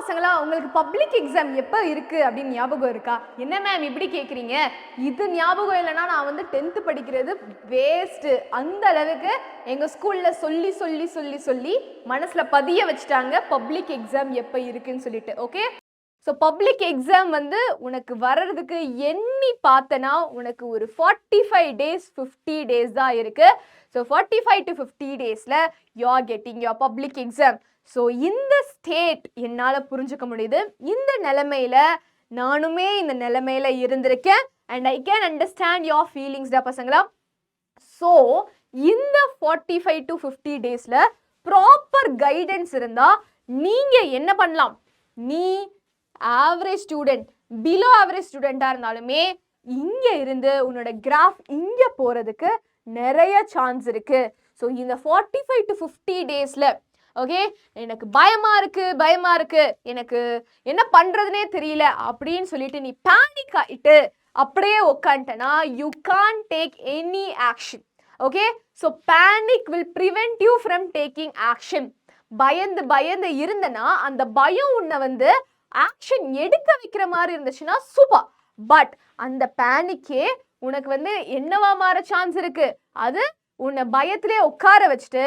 பசங்களா உங்களுக்கு public exam எப்போ இருக்குது அப்படின்னு ஞாபகம் இருக்கா? என்ன மேம் இப்படி கேட்குறீங்க? இது ஞாபகம் இல்லைன்னா நான் வந்து 10th படிக்கிறது வேஸ்ட்டு. அந்த அளவுக்கு எங்கள் ஸ்கூலில் சொல்லி சொல்லி சொல்லி சொல்லி மனசில் பதிய வச்சுட்டாங்க பப்ளிக் எக்ஸாம் எப்போ இருக்குன்னு சொல்லிட்டு. ஓகே, ஸோ பப்ளிக் எக்ஸாம் வந்து உனக்கு வர்றதுக்கு எண்ணி பார்த்தனா உனக்கு ஒரு 45 days 50 days தான் இருக்குது. ஸோ 45 to 50 daysல you are getting your public exam. So இந்த ஸ்டேட் என்னால் புரிஞ்சுக்க முடியுது. இந்த நிலைமையில நானுமே இந்த நிலைமையில இருந்திருக்கேன். And I can understand your ஃபீலிங்ஸ்டா பசங்களா. ஸோ இந்த 45 to 50 daysல ப்ராப்பர் கைடன்ஸ் இருந்தால் நீங்கள் என்ன பண்ணலாம்? நீ ஆவரேஜ் ஸ்டூடெண்ட், பிலோ ஆவரேஜ் ஸ்டூடெண்ட்டாக இருந்தாலுமே இங்கே இருந்து உன்னோட கிராஃப் இங்கே போகிறதுக்கு நிறைய சான்ஸ் இருக்கு. ஸோ இந்த 45 to 50 daysல ஓகே, எனக்கு பயமா இருக்கு, எனக்கு என்ன பண்றதுனே தெரியல அப்படின்னு சொல்லிட்டு நீ பேனிக் ஆயிட்டு அப்படியே உட்காந்துட்டனா you can't take any action. Okay, so panic will prevent you from taking action. பயந்து இருந்தனா அந்த பயம் உன்னை வந்து ஆக்ஷன் எடுக்க வைக்கிற மாதிரி இருந்துச்சுன்னா சூப்பர். பட் அந்த பேனிக்கே உனக்கு வந்து என்னவா மாற சான்ஸ் இருக்கு? அது உன்னை பயத்திலே உட்கார வச்சுட்டு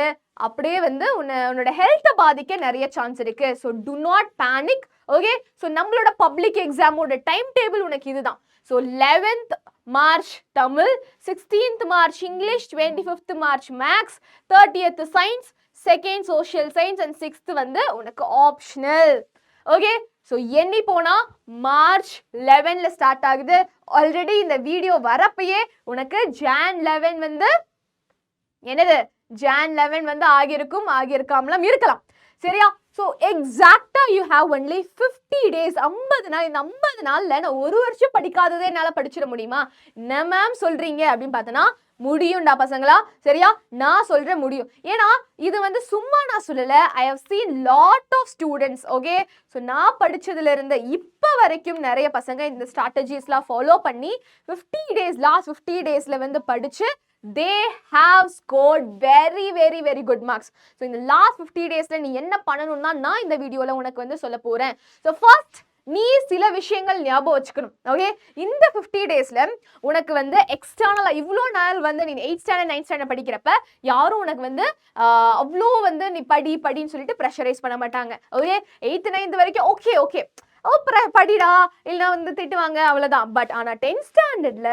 அப்படியே வந்து உன்னோட ஹெல்த்தை பாதிக்க நிறைய சான்ஸ் இருக்கு. So do not panic. Okay, so நம்மளோட பப்ளிக் எக்ஸாமோட டைம் டேபிள் உனக்கு இதுதான். So 11th March Tamil, 16th March English, 25th March maths, 30th science, 2nd social science and 6th வந்து உனக்கு ஆப்ஷனல். ஓகே, ஸோ எண்ணி போனா March 11ல ஸ்டார்ட் ஆகுது. ஆல்ரெடி இந்த வீடியோ வரப்பயே உனக்கு Jan 11 வந்து என்னது Jan 11 வந்து ஆகியிருக்காமலாம் இருக்கலாம். சரியா? ஸோ எக்ஸாக்டா யூ ஹாவ் ஒன்லி 50 days. 50 நாள். இந்த 50 நாள்ல நான் ஒரு வருஷம் படிக்காததே என்னால் படிச்சிட முடியுமா? என்ன மேம் சொல்றீங்க அப்படின்னு பார்த்தோன்னா முடியும்டா பசங்களா. சரியா? நான் சொல்றேன் முடியும். ஏன்னா இது வந்து சும்மா நான் சொல்லல. I have seen lot of students. Okay, so நான் படிச்சதுல இருந்த இப்போ வரைக்கும் நிறைய பசங்க இந்த ஸ்ட்ராட்டஜிஸ்லாம் ஃபாலோ பண்ணி 50 days லாஸ்ட் 50 daysல வந்து படிச்சு they have scored very very very good marks. So in the last 50 daysல நீ என்ன பண்ணணும்னா நான் இந்த வீடியோல உனக்கு வந்து சொல்ல போறேன். So first நீ சில விஷயங்கள் ஞாபகம் வச்சுக்கணும். ஓகே, இந்த 50 daysல உனக்கு வந்து எக்ஸ்டர்னலா இவ்வளோ நாள் வந்து நீ 8th standard 9th standard படிக்கிறப்ப யாரும் உனக்கு வந்து அவ்வளோ வந்து நீ படின்னு சொல்லிட்டு ப்ரெஷரைஸ் பண்ண மாட்டாங்க. ஓகே, 8th 9th வரைக்கும் ஓகே படிடா இல்லைனா வந்து திட்டுவாங்க, அவ்வளோதான். பட் ஆனால் 10th standardல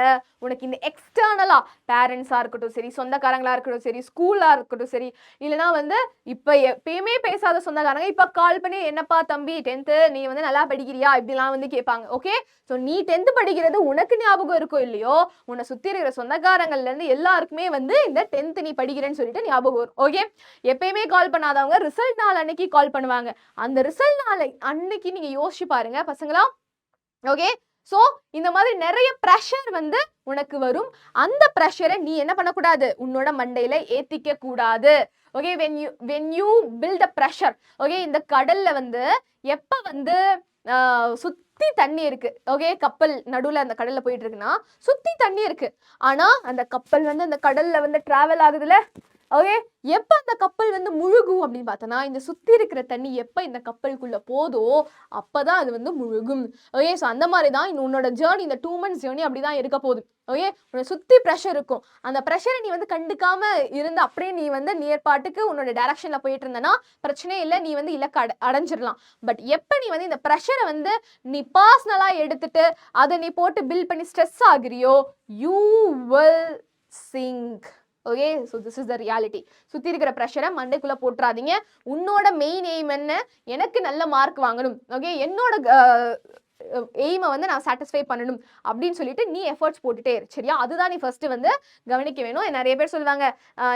உனக்கு இந்த எக்ஸ்டர்னலா பேரண்ட்ஸாக இருக்கட்டும் சரி, சொந்தக்காரங்களா இருக்கட்டும் சரி, ஸ்கூலாக இருக்கட்டும் சரி, இல்லைனா வந்து இப்போ எப்பயுமே பேசாத சொந்தக்காரங்க இப்போ கால் பண்ணி என்னப்பா தம்பி 10th நீ வந்து நல்லா படிக்கிறியா இப்படிலாம் வந்து கேட்பாங்க. ஓகே, ஸோ நீ 10th படிக்கிறது உனக்கு ஞாபகம் இருக்கோ இல்லையோ, உன்னை சுற்றி இருக்கிற சொந்தக்காரங்கள்லேருந்து எல்லாருக்குமே வந்து இந்த 10th நீ படிக்கிறேன்னு சொல்லிட்டு ஞாபகம் வரும். ஓகே, எப்பயுமே கால் பண்ணாதவங்க ரிசல்ட் நாள் அன்னைக்கு கால் பண்ணுவாங்க. அந்த ரிசல்ட் நாள் அன்னைக்கு நீங்கள் யோசிச்சு பாருங்க பசங்களா. ஓகே, ஸோ இந்த மாதிரி நிறைய ப்ரெஷர் வந்து உனக்கு வரும். அந்த ப்ரெஷரை நீ என்ன பண்ணக்கூடாது? உன்னோட மண்டையில ஏத்திக்க கூடாது. Okay, when you build a pressure. Okay, இந்த கடல்ல வந்து எப்ப வந்து சுத்தி தண்ணி இருக்கு. ஓகே, கப்பல் நடுவில் அந்த கடல்ல போயிட்டு இருக்குன்னா சுத்தி தண்ணி இருக்கு. ஆனா அந்த கப்பல் வந்து அந்த கடல்ல வந்து டிராவல் ஆகுதுல. ஓகே, எப்போ அந்த கப்பல் வந்து முழுகும் அப்படின்னு பார்த்தோன்னா இந்த சுற்றி இருக்கிற தண்ணி எப்போ இந்த கப்பலுக்குள்ளே போதோ அப்போ தான் அது வந்து முழுகும். ஓகே, ஸோ அந்த மாதிரி தான் உன்னோட ஜேர்னி, இந்த 2 months ஜேர்னி அப்படி தான் இருக்க போகுது. ஓகே, உன்னை சுற்றி ப்ரெஷர் இருக்கும். அந்த ப்ரெஷரை நீ வந்து கண்டுக்காம இருந்து அப்படியே நீ வந்து நேர்பாட்டுக்கு உன்னோட டைரக்ஷனில் போயிட்டு இருந்தனா பிரச்சனையே இல்லை, நீ வந்து இலக்கு அடைஞ்சிடலாம். பட் எப்போ நீ வந்து இந்த ப்ரெஷரை வந்து நீ பர்சனலாக எடுத்துட்டு அதை நீ போட்டு பில்ட் பண்ணி ஸ்ட்ரெஸ் ஆகுறியோ you will sink. Okay, so this is the reality. சுற்றி இருக்கிற ப்ரெஷரை மண்டைக்குள்ளே போட்டுறாதீங்க. உன்னோட மெயின் எய்ம் என்ன? எனக்கு நல்ல மார்க் வாங்கணும். ஓகே, என்னோட எய்மை வந்து நான் சாட்டிஸ்ஃபை பண்ணணும் அப்படின்னு சொல்லிட்டு நீ எஃபர்ட்ஸ் போட்டுட்டே இரு. சரியா? அதுதான் நீ ஃபர்ஸ்ட் வந்து கவனிக்க வேணும். நிறைய பேர் சொல்லுவாங்க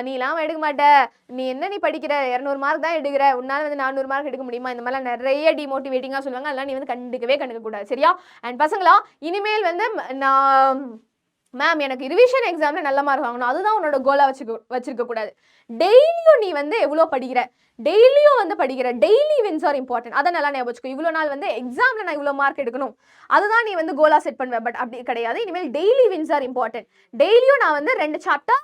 நீ இல்லாமல் எடுக்க மாட்ட, நீ என்ன நீ படிக்கிற 200 மார்க் தான் எடுக்கிற, உன்னால வந்து 400 மார்க் எடுக்க முடியுமா, இந்த மாதிரிலாம் நிறைய டிமோட்டிவேட்டிங்காக சொல்லுவாங்க. அதெல்லாம் நீ வந்து கண்டுக்க கூடாது. சரியா? அண்ட் பசங்களா, இனிமேல் வந்து நான் மேம் எனக்கு ரிவிஷன் எக்ஸாமில் நல்ல மார்க் வாங்கணும் அதுதான் உன்னோட கோலாக வச்சிருக்க கூடாது. டெய்லியும் நீ வந்து எவ்வளோ படிக்கிற, டெய்லியும் வந்து படிக்கிற, டெய்லி வின்ஸ் ஆர் இம்பார்ட்டன்ட். அதை நல்லா ஞாபகம் வச்சுக்கோ. இவ்வளோ நாள் வந்து எக்ஸாமில் நான் இவ்வளோ மார்க் எடுக்கணும் அதுதான் நீ வந்து கோலாக செட் பண்ணுவேன். பட் அப்படி கிடையாது. இனிமேல் டெய்லி வின்ஸ் ஆர் இம்பார்ட்டன்ட். டெய்லியும் நான் வந்து 2 சாப்டர்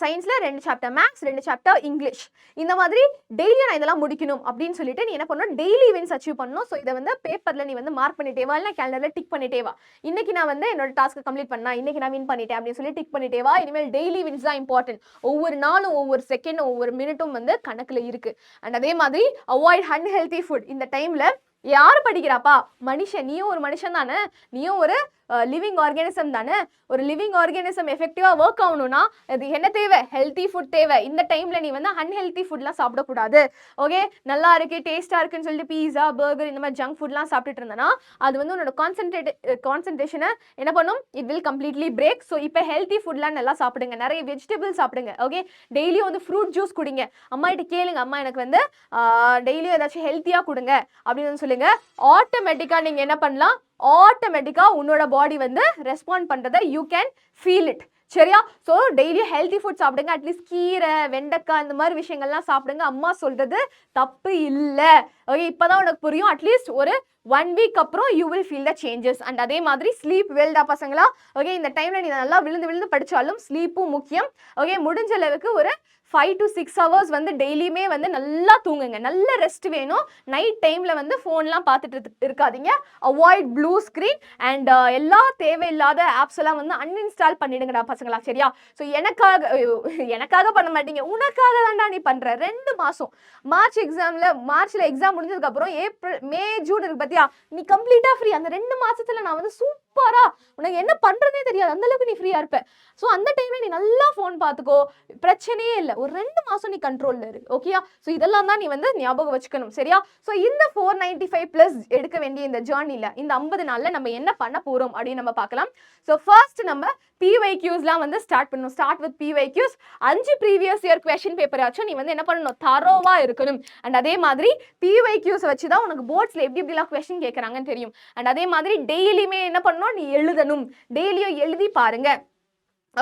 சயின்ஸ்ல 2 சாப்டர், மேக்ஸ் 2 சாப்டர், இங்கிலீஷ். இந்த மாதிரி டெய்லி நான் இதெல்லாம் முடிக்கணும் அப்படின்னு சொல்லிட்டு நீ என்ன பண்ணணும், டெய்லி வின்ஸ் அச்சீவ் பண்ணணும். ஸோ இதை வந்து பேப்பர்ல நீ வந்து மார்க் பண்ணிட்டே வா, இல்லை கேலண்டர்ல டிக் பண்ணிட்டே வா. இன்னைக்கு நான் வந்து என்னோட டாஸ்க்கை கம்ப்ளீட் பண்ணா, இன்னைக்கு நான் வின் பண்ணிட்டேன் அப்படின்னு சொல்லி டிக் பண்ணிட்டே வா. இனிமேல் டெய்லி வின்ஸ் தான் இம்பார்ட்டன்ட். ஒவ்வொரு நாளும் ஒவ்வொரு செகண்டும் ஒவ்வொரு மினிட்டும் வந்து கணக்குல இருக்கு. அண்ட் அதே மாதிரி அவாய்ட் அன்ஹெல்தி ஃபுட். இந்த டைம்ல யாரு படிக்கிறாப்பா, மனுஷன், நீயும் ஒரு மனுஷன் தானே, நீயும் ஒரு லிவிங் ஆர்கானிசம் தானே. ஒரு லிவிங் ஆர்கானிசம் எஃபெக்டிவா ஒர்க் ஆகணும்னா அது என்ன தேவை, ஹெல்த்தி ஃபுட் தேவை. இந்த டைம்ல நீ வந்து அன்ஹெல்த்தி ஃபுட்லாம் சாப்பிடக்கூடாது. ஓகே, நல்லா இருக்கு டேஸ்டா இருக்குன்னு சொல்லிட்டு பீஸா பர்கர் இந்த மாதிரி ஜங்க் ஃபுட்லாம் சாப்பிட்டுட்டு இருந்தனா அது வந்து உன்னோட கான்சென்ட்ரேஷனை என்ன பண்ணும், it will completely break. So இப்போ ஹெல்த்தி ஃபுட்லாம் நல்லா சாப்பிடுங்க, நிறைய வெஜிடபிள் சாப்பிடுங்க. ஓகே, டெய்லியும் வந்து ஃப்ரூட் ஜூஸ் குடிங்க. அம்மா கிட்ட கேளுங்க, அம்மா எனக்கு வந்து டெய்லியும் ஏதாச்சும் ஹெல்த்தியா கொடுங்க அப்படின்னு சொல்லுங்க. ஆட்டோமேட்டிக்கா நீங்க என்ன பண்ணலாம், ஆட்டோமேட்டிக்கா உன்னோட பாடி வந்து ரெஸ்பாண்ட் பண்றதை யூ கேன் ஃபீல் இட். சரியா? ஸோ டெய்லியும் ஹெல்த்தி ஃபுட் சாப்பிடுங்க. அட்லீஸ்ட் கீரை, வெண்டைக்காய் இந்த மாதிரி விஷயங்கள்லாம் சாப்பிடுங்க. அம்மா சொல்றது தப்பு இல்லை. ஓகே, இப்போதான் உனக்கு புரியும். அட்லீஸ்ட் ஒரு 1 வீக் அப்புறம் you will feel the changes. And அதே மாதிரி ஸ்லீப் வெல்டா பசங்களா. ஓகே, இந்த டைம்ல நீ நல்லா விழுந்து படிச்சாலும் ஸ்லீப்பும் முக்கியம். ஓகே, முடிஞ்ச அளவுக்கு ஒரு 5 to 6 hours வந்து டெய்லியுமே வந்து நல்லா தூங்குங்க. நல்ல ரெஸ்ட் வேணும். நைட் டைம்ல வந்து ஃபோன்லாம் பார்த்துட்டு இருக்காதீங்க. அவாய்ட் ப்ளூ ஸ்க்ரீன் அண்ட் எல்லா தேவையில்லாத ஆப்ஸ் எல்லாம் வந்து அன்இன்ஸ்டால் பண்ணிடுங்கடா பசங்களா. சரியா? ஸோ எனக்காக பண்ண மாட்டீங்க, உனக்காக தான்டா நீ பண்ற. 2 மாசம் மார்ச்ல எக்ஸாம் முடிஞ்சதுக்கு அப்புறம் ஏப்ரல் மே ஜூன் இருக்கு பத்தியா, நீ கம்ப்ளீட்டா ஃப்ரீ. அந்த 2 மாசத்துல நான் வந்து சூப்பரா உனக்கு என்ன பண்றதே தெரியாது, அந்த அளவுக்கு நீ ஃப்ரீயா இருப்ப. ஸோ அந்த டைம்ல நீ நல்லா ஃபோன் பார்த்துக்கோ, பிரச்சனையே இல்லை. ஒரு 2 மாசம் நீ கண்ட்ரோல்ல இரு. ஓகேயா? ஸோ இதெல்லாம் தான் நீ வந்து ஞாபகம் வச்சுக்கணும். சரியா? ஸோ இந்த 495 பிளஸ் எடுக்க வேண்டிய இந்த ஜேர்னில இந்த 50 நாள்ல நம்ம என்ன பண்ண போறோம் அப்படின்னு நம்ம பார்க்கலாம். ஸோ ஃபர்ஸ்ட் நம்ம PYQஸ்லாம் வந்து ஸ்டார்ட் பண்ணணும். Start with PYQs. 5 previous year question paper ஆச்சும் நீ வந்து என்ன பண்ணணும், தரோவா இருக்கணும். அண்ட் அதே மாதிரி PYQs வச்சு தான் உனக்கு போர்ட்ஸ்ல எப்படிலாம் கொஸ்டின் கேட்கறாங்கன்னு தெரியும். அண்ட் அதே மாதிரி டெய்லியுமே என்ன பண்ணணும், நீ எழுதணும். டெய்லியும் எழுதி பாருங்க.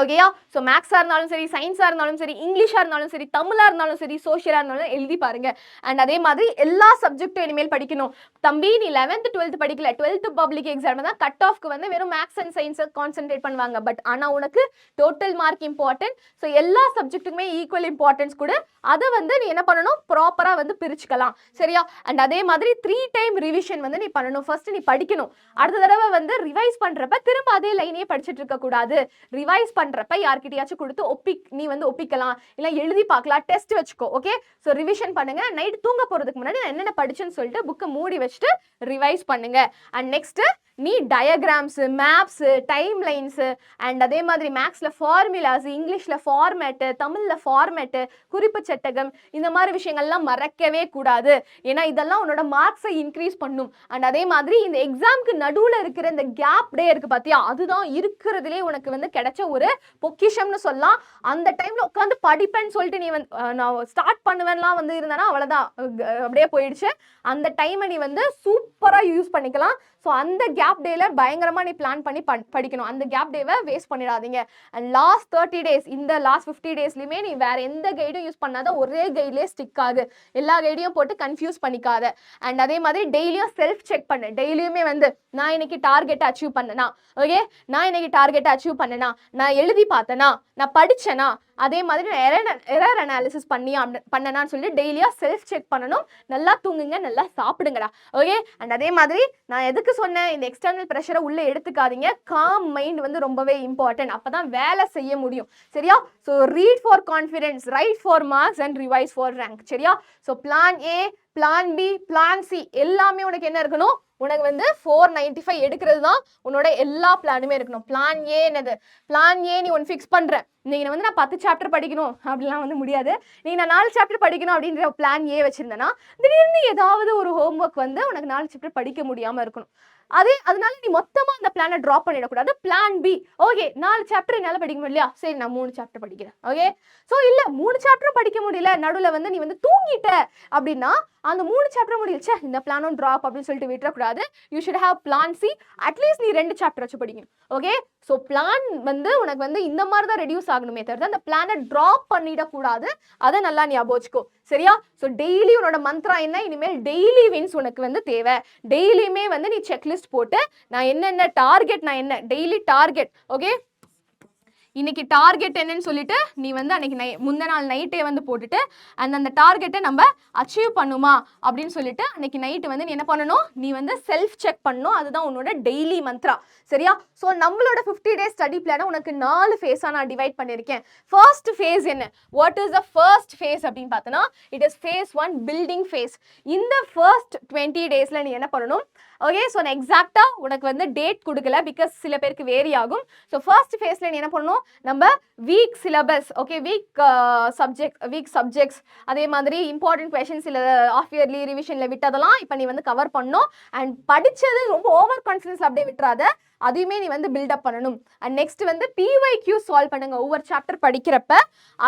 ஓகேயா? ஸோ மேக்ஸாக இருந்தாலும் சரி, சயின்ஸாக இருந்தாலும் சரி, இங்கிலீஷாக இருந்தாலும் சரி, தமிழாக இருந்தாலும் சரி, சோஷியலாக இருந்தாலும் எழுதி பாருங்க. அண்ட் அதே மாதிரி எல்லா சப்ஜெக்டும் இனிமேல் படிக்கணும். தம்பி நீ 11th 12th படிக்கல, 12th பப்ளிக் எக்ஸாம் தான் கட் ஆஃப்க்கு வந்து வெறும் மேக்ஸ் அண்ட் சயின்ஸை கான்சென்ட்ரேட் பண்ணுவாங்க. பட் ஆனால் உனக்கு டோட்டல் மார்க் இம்பார்ட்டன்ட். ஸோ எல்லா சப்ஜெக்ட்டுக்குமே ஈக்குவல் இம்பார்ட்டன்ஸ் கூட. அதை வந்து நீ என்ன பண்ணணும், ப்ராப்பராக வந்து பிரிச்சுக்கலாம். சரியா? அண்ட் அதே மாதிரி 3 டைம் ரிவிஷன் வந்து நீ பண்ணணும். ஃபர்ஸ்ட் நீ படிக்கணும். அடுத்த தடவை வந்து ரிவைஸ் பண்றப்ப திரும்ப அதே லைனையே படிச்சுட்டு இருக்க கூடாது. ரிவைஸ் பண்றப்ப யார்கிட்டயாச்சும் கொடுத்து நீ வந்து ஒப்பிக்கலாம், இல்ல எழுதி பார்க்கலாம், டெஸ்ட் வச்சுக்கோ. ஓகே, சோ ரிவிஷன் பண்ணுங்க. நைட் தூங்க போறதுக்கு முன்னாடி நான் என்னென்ன படிச்சேன்னு சொல்லிட்டு புக்கை மூடி வச்சுட்டு ரிவைஸ் பண்ணுங்க. அண்ட் நெக்ஸ்ட் நீ diagrams, maps, time lines and அதே மாதிரி மேக்ஸ்ல ஃபார்முலாஸ், இங்கிலீஷ்ல ஃபார்மேட்டு, தமிழ்ல ஃபார்மேட்டு, குறிப்பு சட்டகம், இந்த மாதிரி விஷயங்கள்லாம் மறக்கவே கூடாது. ஏன்னா இதெல்லாம் உன்னோட மார்க்ஸை இன்க்ரீஸ் பண்ணும். அண்ட் அதே மாதிரி இந்த எக்ஸாம்க்கு நடுவில் இருக்கிற இந்த கேப் டே இருக்கு பாத்தியா, அதுதான் இருக்கிறதுலே உனக்கு வந்து கிடைச்ச ஒரு பொக்கிஷம்னு சொல்லலாம். அந்த டைம்ல உட்காந்து படிப்பேன்னு சொல்லிட்டு நீ வந்து நான் ஸ்டார்ட் பண்ணுவேன்லாம் வந்து இருந்தானா அவ்வளவுதான், அப்படியே போயிடுச்சு. அந்த டைமை நீ வந்து சூப்பரா யூஸ் பண்ணிக்கலாம். ஸோ அந்த கேப் டேல பயங்கரமா நீ பிளான் பண்ணி படிக்கணும். அந்த கேப் டேவை வேஸ்ட் பண்ணிடாதீங்க. அண்ட் லாஸ்ட் 30 days, இந்த லாஸ்ட் 50 daysலயுமே நீ வேற எந்த கைடும் யூஸ் பண்ணாத, ஒரே கைட்லேயே ஸ்டிக் ஆகு. எல்லா கைடையும் போட்டு கன்ஃபியூஸ் பண்ணிக்காத. அண்ட் அதே மாதிரி டெய்லியும் செல்ஃப் செக் பண்ணு. டெய்லியுமே வந்து நான் இன்னைக்கு டார்கெட் அச்சீவ் பண்ணனா, ஓகே, நான் இன்னைக்கு டார்கெட் அச்சீவ் பண்ணனா, நான் எழுதி பார்த்தனா, நான் படிச்சேனா, அதே மாதிரி எரர் அனாலிசிஸ் பண்ணனான்னு சொல்லி டெய்லியா செல்ஃப் செக் பண்ணணும். நல்லா தூங்குங்க, நல்லா சாப்பிடுங்கடா. ஓகே, அண்ட் அதே மாதிரி நான் எதுக்கு சொன்னேன், இந்த எக்ஸ்டர்னல் ப்ரெஷரை உள்ள எடுத்துக்காதீங்க. காம் மைண்ட் வந்து ரொம்பவே இம்பார்ட்டன்ட். அப்பதான் வேலை செய்ய முடியும். சரியா? So read for confidence, write for marks and revise for rank. சரியா? So plan A, plan B, plan C எல்லாமே உனக்கு என்ன இருக்கணும், உனக்கு வந்து 495 எடுக்கிறது தான் உன்னோட எல்லா பிளானுமே இருக்கணும். பிளான் ஏ என்னது, பிளான் ஏ நீ ஒன்று ஃபிக்ஸ் பண்ற, இன்னைக்கு வந்து நான் 10 சாப்டர் படிக்கணும் அப்படிலாம் வந்து முடியாது. நீங்க நான் 4 சாப்டர் படிக்கணும் அப்படின்ற பிளான் ஏ வச்சிருந்தேன்னா திடீர்னு ஏதாவது ஒரு ஹோம்ஒர்க் வந்து உனக்கு 4 சாப்டர் படிக்க முடியாம இருக்கணும். அதனால நீ மொத்தமா அந்த பிளானை ட்ராப் பண்ணிடக்கூடாது. பிளான் பி, ஓகே 4 சாப்டர் என்னால படிக்க முடியலையா, சரி நான் 3 சாப்டர் படிக்கிறேன். ஓகே, ஸோ இல்ல 3 சாப்டர் படிக்க முடியல, நடுவில் வந்து நீ வந்து தூங்கிட்ட அப்படின்னா அந்த 3 சாப்டர் முடியல, இந்த பிளானும் ட்ராப் அப்படின்னு சொல்லிட்டு விட்டுறக்கூடாது. You should have plan C. At least நீ 2 சாப்டர் வச்சு படிக்கணும். ஓகே, ஸோ பிளான் வந்து உனக்கு வந்து இந்த மாதிரி தான் ரெடியூஸ் ஆகணுமே தவிர அந்த பிளானை ட்ராப் பண்ணிடக்கூடாது. அதை நல்லா ஞாபகம் வச்சுக்கோ. சரியா? ஸோ டெய்லி உன்னோட மந்த்ரா என்ன, இனிமேல் டெய்லி வின்ஸ் உனக்கு வந்து தேவை. டெய்லியுமே வந்து நீ செக்லிஸ்ட் போட்டு நான் என்னென்ன டார்கெட், நான் என்ன டெய்லி டார்கெட், ஓகே இன்னைக்கு டார்கெட் என்னன்னு சொல்லிட்டு நீ வந்து அன்னைக்கு முந்தின நாள் நைட்டே வந்து போட்டுட்டு அந்த டார்கெட்டை நம்ம அச்சீவ் பண்ணுமா அப்படின்னு சொல்லிட்டு அன்னைக்கு நைட்டு வந்து நீ என்ன பண்ணணும், நீ வந்து செல்ஃப் செக் பண்ணணும். அதுதான் உன்னோட டெய்லி மந்த்ரா. சரியா? ஸோ நம்மளோட 50 days ஸ்டடி பிளானை உனக்கு 4 ஃபேஸாக நான் டிவைட் பண்ணியிருக்கேன். ஃபர்ஸ்ட் ஃபேஸ் என்ன, what is the first phase அப்படின்னு பார்த்தோன்னா it is phase 1 building phase. இந்த ஃபர்ஸ்ட் 20 daysல நீ என்ன பண்ணணும், ஓகே? ஸோ நான் எக்ஸாக்டாக உனக்கு வந்து டேட் கொடுக்கல, பிகாஸ் சில பேருக்கு வேரி ஆகும். ஸோ ஃபர்ஸ்ட் ஃபேஸில் நீ என்ன பண்ணணும், நம்ம week syllabus, okay, week subjects, அதே மாதிரி இம்பார்ட்டன்ட் கொஷின்ஸ் இல்லை ஆஃப் இயர்லி ரிவிஷனில் விட்டதெல்லாம் இப்போ நீ வந்து கவர் பண்ணணும். அண்ட் படித்தது ரொம்ப ஓவர் கான்ஃபிடன்ஸ் அப்படியே விட்டுறாத, அதையுமே நீ வந்து பில்டப் பண்ணணும். அண்ட் நெக்ஸ்ட் வந்து PYQ சால்வ் பண்ணுங்க. ஒவ்வொரு சாப்டர் படிக்கிறப்ப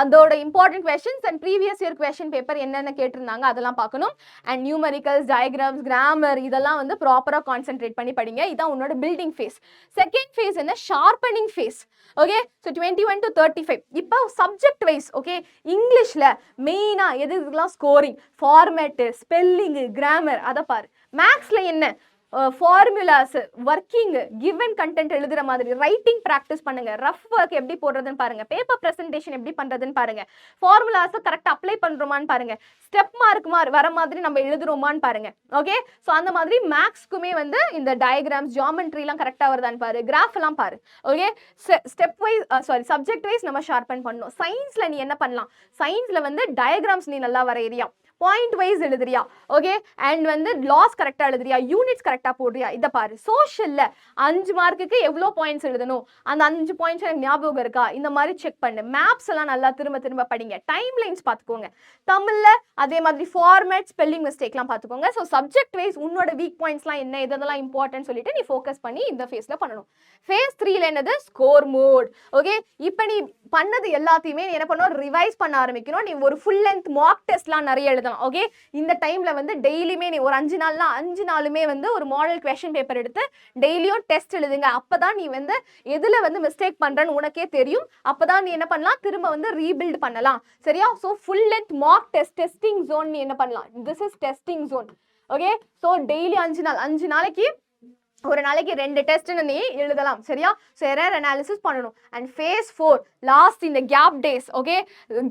அதோட important questions and previous year question paper என்னென்ன கேட்டிருந்தாங்க அதெல்லாம் பார்க்கணும். அண்ட் நியூமரிக்கல்ஸ், டயக்ராம்ஸ், கிராமர் இதெல்லாம் வந்து ப்ராப்பராக கான்சென்ட்ரேட் பண்ணி படிங்க. இதான் உன்னோட பில்டிங் ஃபேஸ். செகண்ட் ஃபேஸ் என்ன, sharpening face. Okay, so 21 to 35. இப்போ சப்ஜெக்ட் வைஸ், ஓகே, இங்கிலீஷில் மெயினாக எது இதுக்கெல்லாம் ஸ்கோரிங், ஃபார்மேட்டு, ஸ்பெல்லிங்கு, கிராமர் அதை பாரு. மேக்ஸில் என்ன, ஃபார்முலாஸ், ஒர்க்கிங், கிவன் கண்டென்ட் எழுதுற மாதிரி ரைட்டிங் ப்ராக்டிஸ் பண்ணுங்க. ரஃப் ஒர்க் எப்படி போடுறதுன்னு பாருங்க, பேப்பர் ப்ரெசன்டேஷன் எப்படி பண்றதுன்னு பாருங்க, ஃபார்முலாஸை கரெக்டாக அப்ளை பண்றோமான்னு பாருங்க, ஸ்டெப் மார்க் வர மாதிரி நம்ம எழுதுறோமான்னு பாருங்க. ஓகே, ஸோ அந்த மாதிரி மேக்ஸ்க்குமே வந்து இந்த டயக்ராம்ஸ், ஜியாமெட்ரிலாம் கரெக்டாக வருதான்னு பாரு, கிராஃப் எல்லாம் பாரு. Okay, step wise subject wise நம்ம ஷார்பன் பண்ணணும். சயின்ஸ்ல நீ என்ன பண்ணலாம், சயின்ஸ்ல வந்து டயக்ராம்ஸ் நீ நல்லா வரையறியா, பாயிண்ட் வைஸ் எழுதுறியா, ஓகே, அண்ட் வந்து லாஸ் கரெக்டாக எழுதுறியா, யூனிட்ஸ் கரெக்டாக போடுறியா, இதை பாரு. சோஷியல்ல 5 மார்க்குக்கு எவ்வளோ பாயிண்ட்ஸ் எழுதணும், அந்த 5 பாயிண்ட்ஸ் எனக்கு ஞாபகம் இருக்கா, இந்த மாதிரி செக் பண்ணு. மேப்ஸ் எல்லாம் நல்லா திரும்ப திரும்ப படிங்க. டைம் லைன்ஸ் பார்த்துக்கோங்க. தமிழ்ல அதே மாதிரி ஃபார்மேட், ஸ்பெல்லிங் மிஸ்டேக்லாம் பார்த்துக்கோங்க. ஸோ சப்ஜெக்ட் வைஸ் உன்னோட வீக் பாயிண்ட்ஸ்லாம் என்ன, இதெல்லாம் இம்பார்ட்டன்ட் சொல்லிட்டு நீ ஃபோக்கஸ் பண்ணி இந்த ஃபேஸில் பண்ணணும். ஃபேஸ் 3ல என்னது, ஸ்கோர் மோட். ஓகே, இப்போ நீ பண்ணது எல்லாத்தையுமே நீ என்ன பண்ணணும், ரிவைஸ் பண்ண ஆரம்பிக்கணும். நீ ஒரு ஃபுல் லென்த் மார்க் டெஸ்ட்லாம் நிறைய எழுதலாம். ஓகே, இந்த டைம்ல வந்து டெய்லியுமே நீ ஒரு 5 நாளுமே வந்து ஒரு மாடல் கொஸ்டின் பேப்பர் எடுத்து டெய்லியும் டெஸ்ட் எழுதுங்க. அப்பதான் நீ வந்து எதுல வந்து மிஸ்டேக் பண்றன்னு உனக்கே தெரியும். அப்பதான் நீ என்ன பண்ணலாம், திரும்ப வந்து ரீபில்ட் பண்ணலாம். சரியா? So full length mark testing zone நீ என்ன பண்ணலாம், this is testing zone. Okay, so daily 5 நாளைக்கு ஒரு நாளைக்கு 2 டெஸ்ட்னு நீ எழுதலாம். சரியா? ஸோ எரர் அனாலிசிஸ் பண்ணணும். அண்ட் ஃபேஸ் 4 லாஸ்ட் இந்த கேப் டேஸ். ஓகே,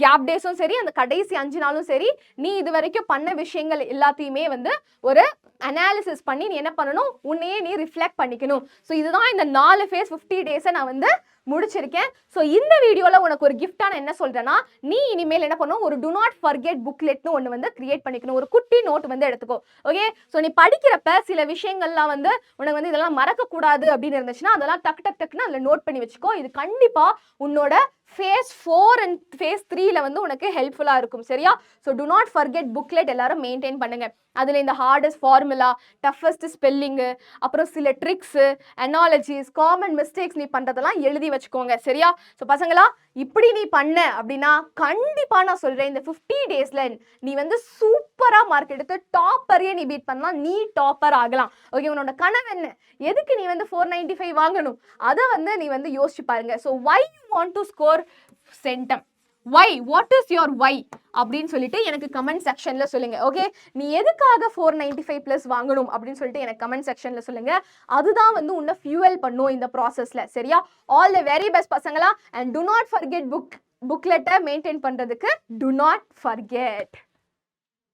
கேப் டேஸும் சரி, அந்த கடைசி 5 நாளும் சரி, நீ இது வரைக்கும் பண்ண விஷயங்கள் எல்லாத்தையுமே வந்து ஒரு அனாலிசிஸ் பண்ணி நீ என்ன பண்ணணும், உன்னையே நீ ரிஃப்ளெக்ட் பண்ணிக்கணும். ஸோ இதுதான் இந்த 4 ஃபேஸ் 50 டேஸை நான் வந்து முடிச்சிருக்கேன். ஸோ இந்த வீடியோவில் உனக்கு ஒரு கிஃப்டான என்ன சொல்கிறேன்னா, நீ இனிமேல் என்ன பண்ணணும், ஒரு டு நாட் ஃபர்கெட் புக்லெட்னு ஒன்று வந்து கிரியேட் பண்ணிக்கணும். ஒரு குட்டி நோட் வந்து எடுத்துக்கோ. ஓகே, ஸோ நீ படிக்கிறப்ப சில விஷயங்கள்லாம் வந்து உனக்கு வந்து இதெல்லாம் மறக்கக்கூடாது அப்படின்னு இருந்துச்சுன்னா அதெல்லாம் டக்குன்னு அதில் நோட் பண்ணி வச்சுக்கோ. இது கண்டிப்பாக உன்னோட ஃபேஸ் 4 அண்ட் ஃபேஸ் 3ல வந்து உனக்கு ஹெல்ப்ஃபுல்லாக இருக்கும். சரியா? So do not forget booklet எல்லாரும் மெயின்டைன் பண்ணுங்க. அதில் இந்த ஹார்டஸ்ட் ஃபார்முலா, டஃபஸ்ட் ஸ்பெல்லிங்கு, அப்புறம் சில ட்ரிக்ஸு, அனாலஜிஸ், காமன் மிஸ்டேக்ஸ் நீ பண்ணுறதெல்லாம் எழுதி வச்சுக்கோங்க. சரியா? ஸோ பசங்களா, இப்படி நீ பண்ண அப்படின்னா கண்டிப்பாக நான் சொல்கிறேன், இந்த 50 டேஸில் நீ வந்து சூப்பராக மார்க் எடுத்து டாப்பரையே நீ பீட் பண்ணலாம். நீ டாப்பர் ஆகலாம். ஓகே, உன்னோட கனவு என்ன, எதுக்கு நீ வந்து 495 வாங்கணும், அதை வந்து நீ வந்து யோசிச்சு பாருங்க. So why you want to score centum, why, what is your why அப்படின்னு சொல்லிட்டு எனக்கு கமெண்ட் செக்ஷன்ல சொல்லுங்க. ஓகே, நீ எதுக்காக 495+ வாங்கணும் அப்படின்னு சொல்லிட்டு எனக்கு கமெண்ட் செக்ஷன்ல சொல்லுங்க. அதுதான் வந்து உன்னை ஃபியூவல் பண்ணும் இந்த ப்ராசஸ்ல. சரியா? ஆல் தி வெரி பெஸ்ட் பசங்களா. அண்ட் டு நாட் ஃபர்கெட் புக்லெட்டை மெயின்டைன் பண்றதுக்கு டு நாட் ஃபர்கெட்.